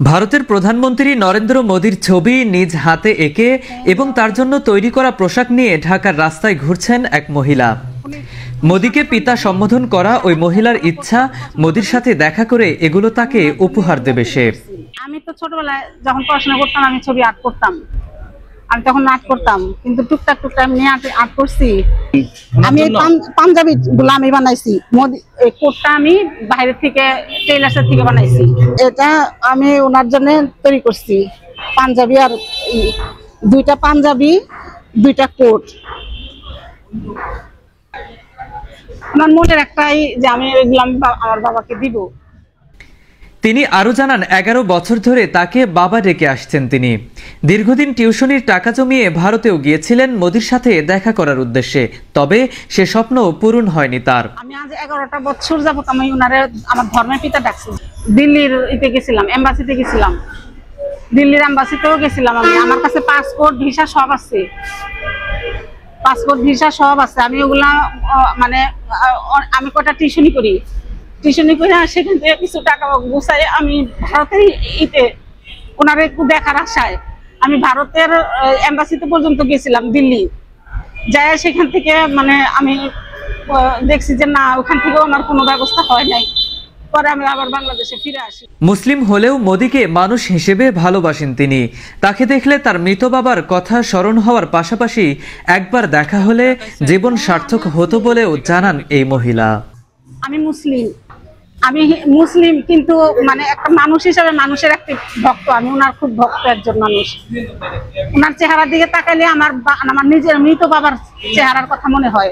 ভারতের প্রধানমন্ত্রী নরেন্দ্র মোদির ছবি নিজ হাতে এঁকে এবং তার জন্য তৈরি করা পোশাক নিয়ে ঢাকার রাস্তায় ঘুরছেন এক মহিলা। মোদিকে পিতা সম্বোধন করা ওই মহিলার ইচ্ছা মোদির সাথে দেখা করে এগুলো তাকে উপহার দেবে সে। আমি তো ছোটবেলায় যখন পড়াশোনা করতাম আমি ছবি আর্ট করতাম, আমি তখন আর্ট করতাম, কিন্তু টুকটাক নিয়ে আর্ট করছি। আমি পাঞ্জাবি গুলো আমি বানাইছি, এই কোটটা আমি বাইরে থেকে টেইলার্সের থেকে বানাইছি। এটা আমি ওনার জন্য তৈরি করছি, পাঞ্জাবি আর দুইটা পাঞ্জাবি দুইটা কোট। আমার মনের একটাই যে আমি এগুলো আমার বাবাকে দিব। তিনি আরো জানান 11 বছর ধরে তাকে বাবা ডেকে আসছেন তিনি। দীর্ঘদিন টিউশনির টাকা জমিয়ে ভারতেও গিয়েছিলেন মোদির সাথে দেখা করার উদ্দেশ্যে, তবে সে স্বপ্ন পূরণ হয়নি তার। আমি আজ 11টা বছর যাবত আমি ওনারে আমার ধর্মের পিতা ডাকছি। দিল্লির ইতে গেছিলাম, এম্বাসিতে গেছিলাম, দিল্লির এম্বাসিতেও গেছিলাম। আমার কাছে পাসপোর্ট ভিসা সব আছে, পাসপোর্ট ভিসা সব আছে। আমি ওগুলা মানে আমি কটা টিউশনি করি, টিউশনি করে সেখান থেকে কিছু টাকা গুছাই আমি ভারতের ইতে ওনার একটু দেখার আশায় আমি ভারতের এম্বাসিতে পর্যন্ত গেছিলাম দিল্লি যাই। সেখান থেকে মানে আমি দেখছি যে না, ওখান থেকেও আমার কোনো ব্যবস্থা হয় নাই। পরে আমি আবার বাংলাদেশে ফিরে আসি। মুসলিম হলেও মোদিকে মানুষ হিসেবে ভালোবাসেন তিনি। তাকে দেখলে তার মৃত বাবার কথা স্মরণ হওয়ার পাশাপাশি একবার দেখা হলে জীবন সার্থক হতো বলেও জানান এই মহিলা। আমি মুসলিম কিন্তু মানে একটা মানুষ হিসেবে মানুষের একটা ভক্ত। আমি ওনার খুব ভক্ত একজন মানুষ। ওনার চেহারার দিকে তাকাইলে আমার নিজের মৃত বাবার চেহারার কথা মনে হয়।